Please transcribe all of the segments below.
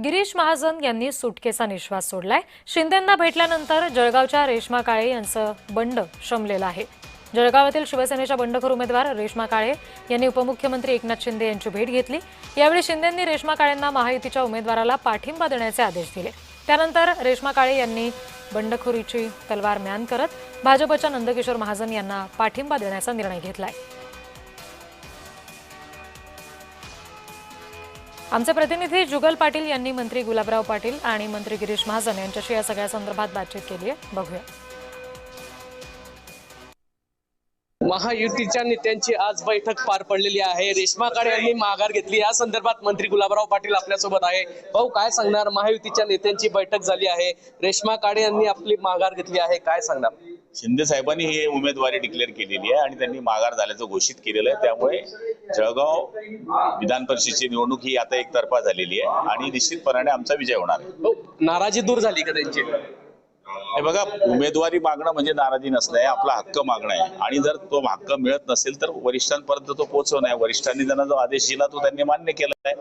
गिरीश महाजन यांनी सुटकेचा निश्वास सोडलाय। शिंदेंना भेटल्यानंतर जळगावच्या रेश्मा काळे यांचं बंड शमलेलं आहे। जळगावातील शिवसेनेच्या बंडखोर उमेदवार रेश्मा काळे यांनी उपमुख्यमंत्री एकनाथ शिंदे यांची भेट घेतली। यावेळी शिंदेंनी रेश्मा काळेंना महायुतीच्या उमेदवाराला पाठिंबा देण्याचे आदेश दिले। त्यानंतर रेश्मा काळे यांनी बंडखोरीची तलवार म्यान करत भाजपच्या नंदकिशोर महाजन यांना पाठिंबा देण्याचा निर्णय घेतलाय। आमचे प्रतिनिधी जुगल पाटील यांनी मंत्री गुलाबराव पाटील आणि मंत्री गिरीश महाजन यांच्याशी या सगळ्या संदर्भात बातचीत केली आहे। बघूया। महायुतीच्या नेत्यांची आज बैठक पार पडलेली आहे। रेश्मा काळे यांनी माघार घेतली। या संदर्भात मंत्री गुलाबराव पाटील आपल्यासोबत आहे। भाऊ, काय सांगणार? महायुतीच्या नेत्यांची बैठक झाली आहे, रेश्मा काळे यांनी आपली माघार घेतली आहे, काय सांगणार? शिंदे साहेबांनी ही उमेदवारी डिक्लेअर केलेली आहे आणि त्यांनी माघार झाल्याचं घोषित केलेलं आहे। त्यामुळे जळगाव विधान परिषदेची निवडणूक ही आता एकतर्फा झालेली आहे आणि निश्चितपणाने आमचा विजय होणार आहे। नाराजी दूर झाली का त्यांची? हे बघा, उमेदवारी मागणं म्हणजे नाराजी नसणं आहे, आपला हक्क मागणं आहे आणि जर तो हक्क मिळत नसेल तर वरिष्ठांपर्यंत तो पोहोचवणं आहे। वरिष्ठांनी त्यांना जो आदेश दिला तो त्यांनी मान्य केला आहे।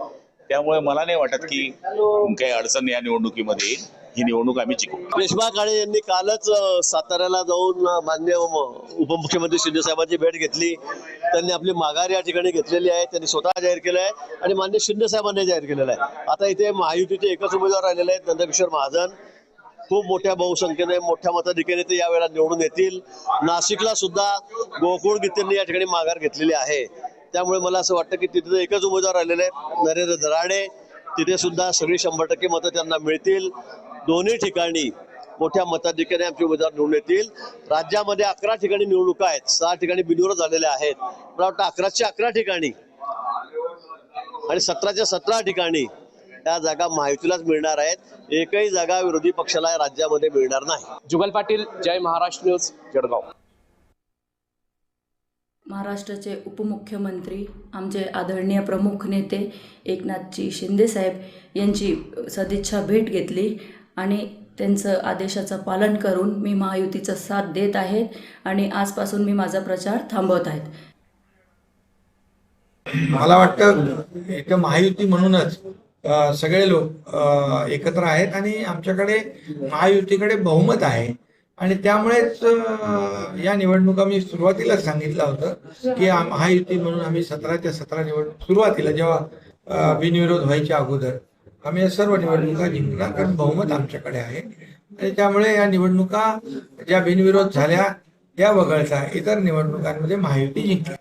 त्यामुळे मला नाही वाटत की काही अडचण या निवडणुकीमध्ये येईल। ही निवडणूक आम्ही जिंकू। रेश्मा काळे यांनी कालच साताऱ्याला जाऊन माननीय उपमुख्यमंत्री शिंदे साहेबांची भेट घेतली। त्यांनी आपली माघार या ठिकाणी घेतलेली आहे, त्यांनी स्वतः जाहीर केलं आहे आणि माननीय शिंदे साहेबांनी जाहीर केलेलं आहे। आता इथे महायुतीचे एकच उमेदवार राहिलेले आहेत, नंदकिशोर महाजन। खूप मोठ्या बहुसंख्येने मोठ्या मताधिक्याने ते यावेळेला निवडून येतील। नाशिकला सुद्धा गोकुळ गीतेंनी या ठिकाणी माघार घेतलेली आहे। त्यामुळे मला असं वाटतं की तिथे एकच उमेदवार राहिलेले आहेत, नरेंद्र दराडे। तिथे सुद्धा सगळी 100% मतं त्यांना मिळतील। दोन्ही ठिकाणी मोठ्या मताधिक्याने आमचे उमेदवार निवडून येतील। राज्यामध्ये 11 ठिकाणी निवडणुका आहेत, 6 ठिकाणी बिनविरोध झालेल्या आहेत। मला वाटतं 11च्या 11 ठिकाणी आणि 17च्या 17 ठिकाणी त्या जागा महायुतीलाच मिळणार आहेत। एकही जागा विरोधी पक्षाला राज्यामध्ये मिळणार नाही। जुगल पाटील, जय महाराष्ट्र न्यूज, जळगाव। महाराष्ट्राचे उपमुख्यमंत्री आमचे आदरणीय प्रमुख नेते एकनाथजी शिंदे साहेब यांची सदिच्छा भेट घेतली आणि त्यांचं आदेशाचं पालन करून मी महायुतीचा साथ देत आहेत आणि आजपासून मी माझा प्रचार थांबवत आहेत। मला वाटतं एक महायुती म्हणूनच सगळे लोक एकत्र आहेत आणि आमच्याकडे महायुतीकडे बहुमत आहे आणि त्यामुळेच या निवडणुका मी सुरुवातीलाच सांगितलं होतं की महायुती म्हणून आम्ही 17च्या 17 निवडणूक सुरुवातीला जेव्हा बिनविरोध व्हायच्या अगोदर आम्ही या सर्व निवडणुका जिंकणार, कारण बहुमत आमच्याकडे आहे आणि त्यामुळे या निवडणुका ज्या बिनविरोध झाल्या त्या वगळता इतर निवडणुकांमध्ये महायुती जिंकली।